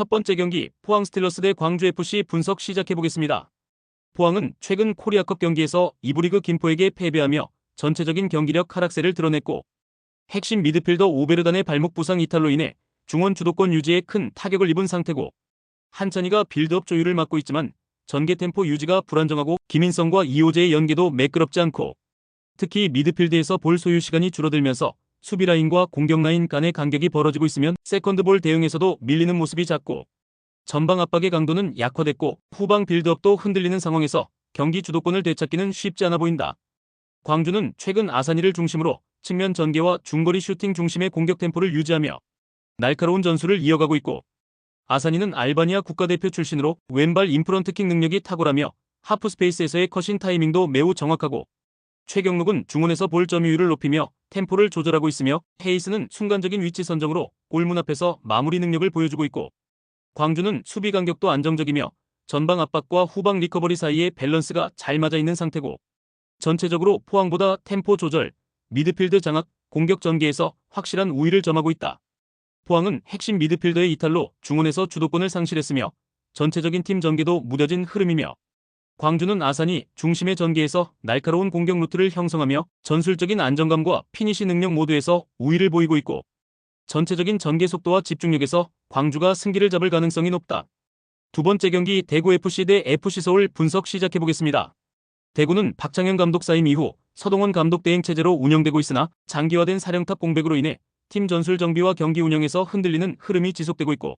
첫 번째 경기 포항 스틸러스 대 광주FC 분석 시작해보겠습니다. 포항은 최근 코리아컵 경기에서 2부 리그 김포에게 패배하며 전체적인 경기력 하락세를 드러냈고 핵심 미드필더 오베르단의 발목 부상 이탈로 인해 중원 주도권 유지에 큰 타격을 입은 상태고 한찬희가 빌드업 조율을 맡고 있지만 전개 템포 유지가 불안정하고 김인성과 이호재의 연계도 매끄럽지 않고 특히 미드필드에서 볼 소유 시간이 줄어들면서 수비 라인과 공격 라인 간의 간격이 벌어지고 있으면 세컨드볼 대응에서도 밀리는 모습이 잦고 전방 압박의 강도는 약화됐고 후방 빌드업도 흔들리는 상황에서 경기 주도권을 되찾기는 쉽지 않아 보인다. 광주는 최근 아사니를 중심으로 측면 전개와 중거리 슈팅 중심의 공격 템포를 유지하며 날카로운 전술을 이어가고 있고 아사니는 알바니아 국가대표 출신으로 왼발 인프런트킥 능력이 탁월하며 하프스페이스에서의 컷인 타이밍도 매우 정확하고 최경록은 중원에서 볼 점유율을 높이며 템포를 조절하고 있으며 헤이스는 순간적인 위치 선정으로 골문 앞에서 마무리 능력을 보여주고 있고 광주는 수비 간격도 안정적이며 전방 압박과 후방 리커버리 사이의 밸런스가 잘 맞아 있는 상태고 전체적으로 포항보다 템포 조절, 미드필드 장악, 공격 전개에서 확실한 우위를 점하고 있다. 포항은 핵심 미드필더의 이탈로 중원에서 주도권을 상실했으며 전체적인 팀 전개도 무뎌진 흐름이며 광주는 아산이 중심의 전개에서 날카로운 공격 루트를 형성하며 전술적인 안정감과 피니시 능력 모두에서 우위를 보이고 있고 전체적인 전개 속도와 집중력에서 광주가 승기를 잡을 가능성이 높다. 두 번째 경기 대구FC 대 FC서울 분석 시작해보겠습니다. 대구는 박창현 감독 사임 이후 서동원 감독 대행 체제로 운영되고 있으나 장기화된 사령탑 공백으로 인해 팀 전술 정비와 경기 운영에서 흔들리는 흐름이 지속되고 있고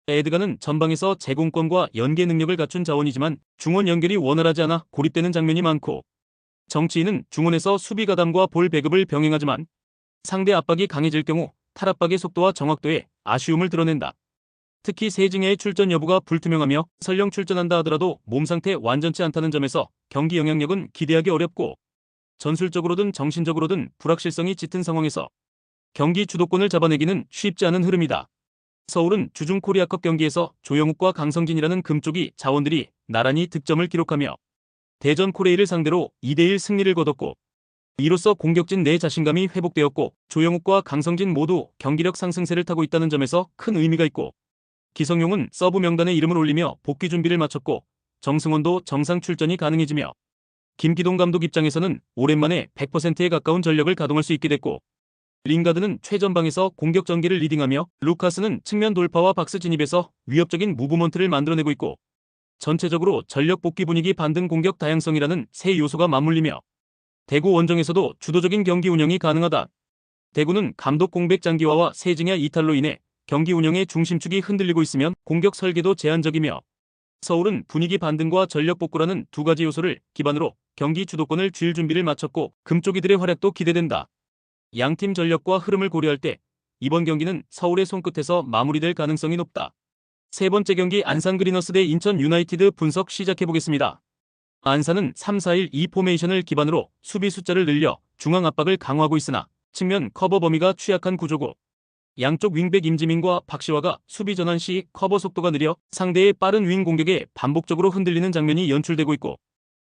에드가는 전방에서 제공권과 연계 능력을 갖춘 자원이지만 중원 연결이 원활하지 않아 고립되는 장면이 많고 정치인은 중원에서 수비 가담과 볼 배급을 병행하지만 상대 압박이 강해질 경우 탈압박의 속도와 정확도에 아쉬움을 드러낸다. 특히 세징야의 출전 여부가 불투명하며 설령 출전한다 하더라도 몸 상태 완전치 않다는 점에서 경기 영향력은 기대하기 어렵고 전술적으로든 정신적으로든 불확실성이 짙은 상황에서 경기 주도권을 잡아내기는 쉽지 않은 흐름이다. 서울은 주중 코리아컵 경기에서 조영욱과 강성진이라는 금쪽이 자원들이 나란히 득점을 기록하며 대전 코레일을 상대로 2대1 승리를 거뒀고 이로써 공격진 내 자신감이 회복되었고 조영욱과 강성진 모두 경기력 상승세를 타고 있다는 점에서 큰 의미가 있고 기성용은 서브 명단에 이름을 올리며 복귀 준비를 마쳤고 정승원도 정상 출전이 가능해지며 김기동 감독 입장에서는 오랜만에 100%에 가까운 전력을 가동할 수 있게 됐고 링가드는 최전방에서 공격 전개를 리딩하며 루카스는 측면 돌파와 박스 진입에서 위협적인 무브먼트를 만들어내고 있고 전체적으로 전력 복귀 분위기 반등 공격 다양성이라는 세 요소가 맞물리며 대구 원정에서도 주도적인 경기 운영이 가능하다. 대구는 감독 공백 장기화와 세징야 이탈로 인해 경기 운영의 중심축이 흔들리고 있으면 공격 설계도 제한적이며 서울은 분위기 반등과 전력 복구라는 두 가지 요소를 기반으로 경기 주도권을 쥘 준비를 마쳤고 금쪽이들의 활약도 기대된다. 양팀 전력과 흐름을 고려할 때 이번 경기는 서울의 손끝에서 마무리될 가능성이 높다. 세 번째 경기 안산 그리너스 대 인천 유나이티드 분석 시작해보겠습니다. 안산은 3-4-1-2 포메이션을 기반으로 수비 숫자를 늘려 중앙 압박을 강화하고 있으나 측면 커버 범위가 취약한 구조고 양쪽 윙백 임지민과 박시화가 수비 전환 시 커버 속도가 느려 상대의 빠른 윙 공격에 반복적으로 흔들리는 장면이 연출되고 있고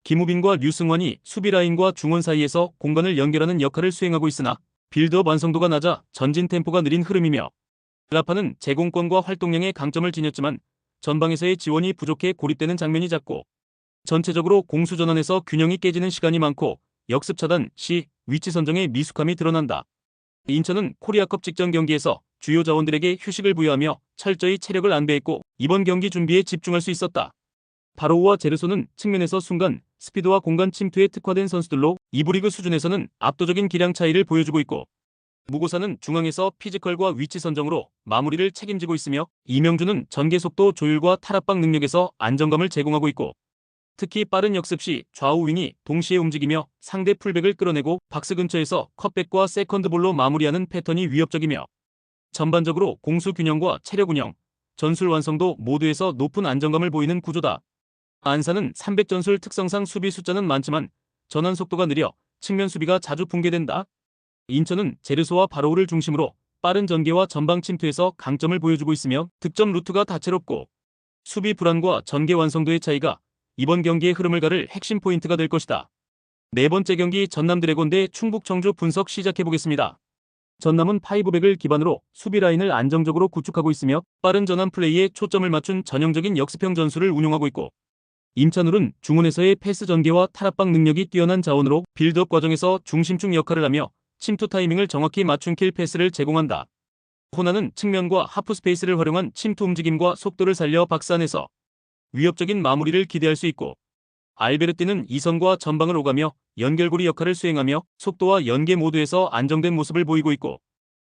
김우빈과 류승환이 수비 라인과 중원 사이에서 공간을 연결하는 역할을 수행하고 있으나 빌드업 완성도가 낮아 전진 템포가 느린 흐름이며 라파는 제공권과 활동량에 강점을 지녔지만 전방에서의 지원이 부족해 고립되는 장면이 잦고 전체적으로 공수 전환에서 균형이 깨지는 시간이 많고 역습 차단 시 위치 선정의 미숙함이 드러난다. 인천은 코리아컵 직전 경기에서 주요 자원들에게 휴식을 부여하며 철저히 체력을 안배했고 이번 경기 준비에 집중할 수 있었다. 바로우와 제르소는 측면에서 순간 스피드와 공간 침투에 특화된 선수들로 2부 리그 수준에서는 압도적인 기량 차이를 보여주고 있고 무고사는 중앙에서 피지컬과 위치 선정으로 마무리를 책임지고 있으며 이명주는 전개 속도 조율과 탈압박 능력에서 안정감을 제공하고 있고 특히 빠른 역습 시 좌우 윙이 동시에 움직이며 상대 풀백을 끌어내고 박스 근처에서 컷백과 세컨드볼로 마무리하는 패턴이 위협적이며 전반적으로 공수 균형과 체력 운영, 전술 완성도 모두에서 높은 안정감을 보이는 구조다. 안산은 300 전술 특성상 수비 숫자는 많지만 전환 속도가 느려 측면 수비가 자주 붕괴된다. 인천은 제르소와 바로우를 중심으로 빠른 전개와 전방 침투에서 강점을 보여주고 있으며 득점 루트가 다채롭고 수비 불안과 전개 완성도의 차이가 이번 경기의 흐름을 가를 핵심 포인트가 될 것이다. 네 번째 경기 전남 드래곤 대 충북 청주 분석 시작해보겠습니다. 전남은 파이브백을 기반으로 수비 라인을 안정적으로 구축하고 있으며 빠른 전환 플레이에 초점을 맞춘 전형적인 역습형 전술을 운용하고 있고, 임찬울은 중원에서의 패스 전개와 탈압박 능력이 뛰어난 자원으로 빌드업 과정에서 중심축 역할을 하며 침투 타이밍을 정확히 맞춘 킬 패스를 제공한다. 호나는 측면과 하프 스페이스를 활용한 침투 움직임과 속도를 살려 박스 안에서 위협적인 마무리를 기대할 수 있고, 알베르티는 이선과 전방을 오가며 연결고리 역할을 수행하며 속도와 연계 모두에서 안정된 모습을 보이고 있고,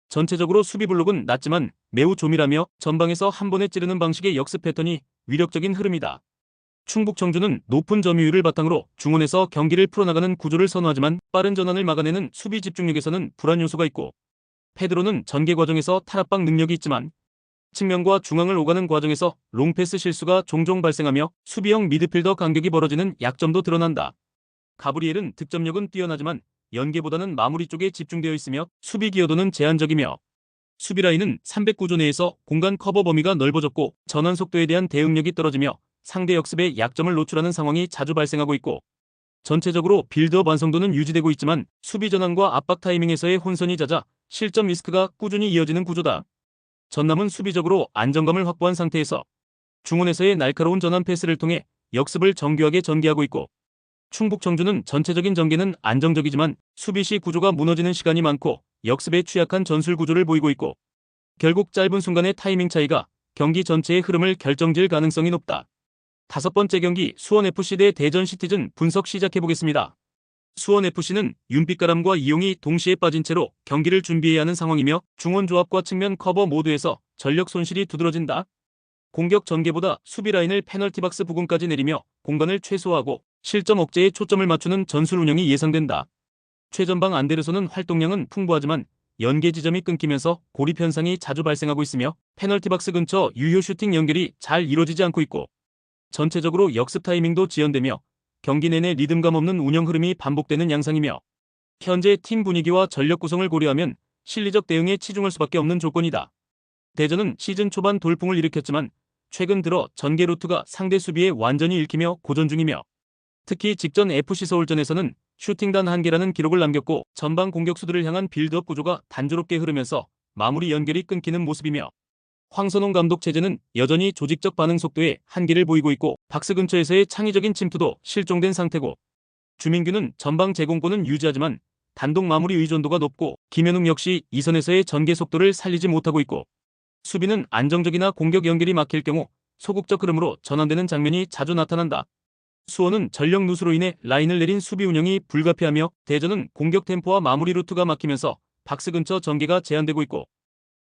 전체적으로 수비 블록은 낮지만 매우 조밀하며 전방에서 한 번에 찌르는 방식의 역습 패턴이 위력적인 흐름이다. 충북 청주는 높은 점유율을 바탕으로 중원에서 경기를 풀어나가는 구조를 선호하지만 빠른 전환을 막아내는 수비 집중력에서는 불안 요소가 있고, 페드로는 전개 과정에서 탈압박 능력이 있지만 측면과 중앙을 오가는 과정에서 롱패스 실수가 종종 발생하며 수비형 미드필더 간격이 벌어지는 약점도 드러난다. 가브리엘은 득점력은 뛰어나지만 연계보다는 마무리 쪽에 집중되어 있으며 수비 기여도는 제한적이며, 수비 라인은 300구조 내에서 공간 커버 범위가 넓어졌고 전환 속도에 대한 대응력이 떨어지며 상대 역습에 약점을 노출하는 상황이 자주 발생하고 있고, 전체적으로 빌드업 완성도는 유지되고 있지만 수비 전환과 압박 타이밍에서의 혼선이 잦아 실점 리스크가 꾸준히 이어지는 구조다. 전남은 수비적으로 안정감을 확보한 상태에서 중원에서의 날카로운 전환 패스를 통해 역습을 정교하게 전개하고 있고, 충북 청주는 전체적인 전개는 안정적이지만 수비 시 구조가 무너지는 시간이 많고 역습에 취약한 전술 구조를 보이고 있고, 결국 짧은 순간의 타이밍 차이가 경기 전체의 흐름을 결정질 가능성이 높다. 다섯 번째 경기 수원FC 대 대전시티즌 분석 시작해보겠습니다. 수원FC는 윤빛가람과 이용이 동시에 빠진 채로 경기를 준비해야 하는 상황이며 중원 조합과 측면 커버 모두에서 전력 손실이 두드러진다. 공격 전개보다 수비 라인을 페널티 박스 부근까지 내리며 공간을 최소화하고 실점 억제에 초점을 맞추는 전술 운영이 예상된다. 최전방 안데르손은 활동량은 풍부하지만 연계 지점이 끊기면서 고립 현상이 자주 발생하고 있으며 페널티 박스 근처 유효 슈팅 연결이 잘 이루어지지 않고 있고, 전체적으로 역습 타이밍도 지연되며 경기 내내 리듬감 없는 운영 흐름이 반복되는 양상이며, 현재 팀 분위기와 전력 구성을 고려하면 실리적 대응에 치중할 수밖에 없는 조건이다. 대전은 시즌 초반 돌풍을 일으켰지만 최근 들어 전개 루트가 상대 수비에 완전히 읽히며 고전 중이며, 특히 직전 FC 서울전에서는 슈팅 단 1개라는 기록을 남겼고 전방 공격수들을 향한 빌드업 구조가 단조롭게 흐르면서 마무리 연결이 끊기는 모습이며, 황선홍 감독 체제는 여전히 조직적 반응 속도에 한계를 보이고 있고 박스 근처에서의 창의적인 침투도 실종된 상태고, 주민규는 전방 제공권은 유지하지만 단독 마무리 의존도가 높고 김현웅 역시 이선에서의 전개 속도를 살리지 못하고 있고, 수비는 안정적이나 공격 연결이 막힐 경우 소극적 흐름으로 전환되는 장면이 자주 나타난다. 수원은 전력 누수로 인해 라인을 내린 수비 운영이 불가피하며 대전은 공격 템포와 마무리 루트가 막히면서 박스 근처 전개가 제한되고 있고,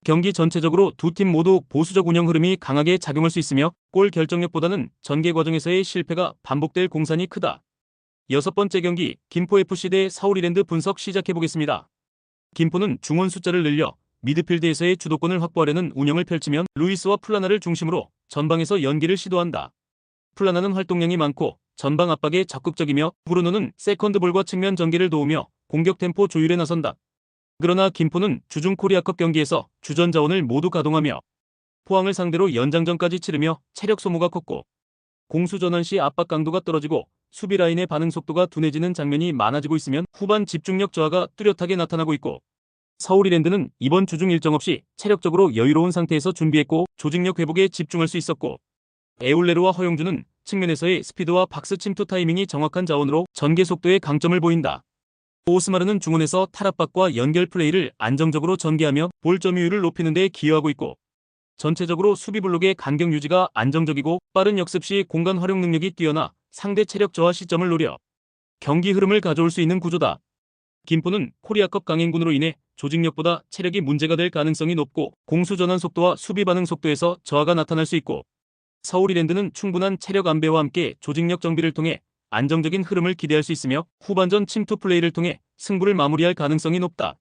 경기 전체적으로 두 팀 모두 보수적 운영 흐름이 강하게 작용할 수 있으며 골 결정력보다는 전개 과정에서의 실패가 반복될 공산이 크다. 여섯 번째 경기 김포FC 대 서울이랜드 분석 시작해보겠습니다. 김포는 중원 숫자를 늘려 미드필드에서의 주도권을 확보하려는 운영을 펼치면 루이스와 플라나를 중심으로 전방에서 연기를 시도한다. 플라나는 활동량이 많고 전방 압박에 적극적이며 브루노는 세컨드볼과 측면 전개를 도우며 공격 템포 조율에 나선다. 그러나 김포는 주중 코리아컵 경기에서 주전 자원을 모두 가동하며 포항을 상대로 연장전까지 치르며 체력 소모가 컸고, 공수 전환 시 압박 강도가 떨어지고 수비 라인의 반응 속도가 둔해지는 장면이 많아지고 있으면 후반 집중력 저하가 뚜렷하게 나타나고 있고, 서울이랜드는 이번 주중 일정 없이 체력적으로 여유로운 상태에서 준비했고 조직력 회복에 집중할 수 있었고, 에울레르와 허용주는 측면에서의 스피드와 박스 침투 타이밍이 정확한 자원으로 전개 속도에 강점을 보인다. 오스마르는 중원에서 탈압박과 연결 플레이를 안정적으로 전개하며 볼 점유율을 높이는 데 기여하고 있고, 전체적으로 수비 블록의 간격 유지가 안정적이고 빠른 역습 시 공간 활용 능력이 뛰어나 상대 체력 저하 시점을 노려 경기 흐름을 가져올 수 있는 구조다. 김포는 코리아컵 강행군으로 인해 조직력보다 체력이 문제가 될 가능성이 높고 공수 전환 속도와 수비 반응 속도에서 저하가 나타날 수 있고, 서울이랜드는 충분한 체력 안배와 함께 조직력 정비를 통해 안정적인 흐름을 기대할 수 있으며 후반전 침투 플레이를 통해 승부를 마무리할 가능성이 높다.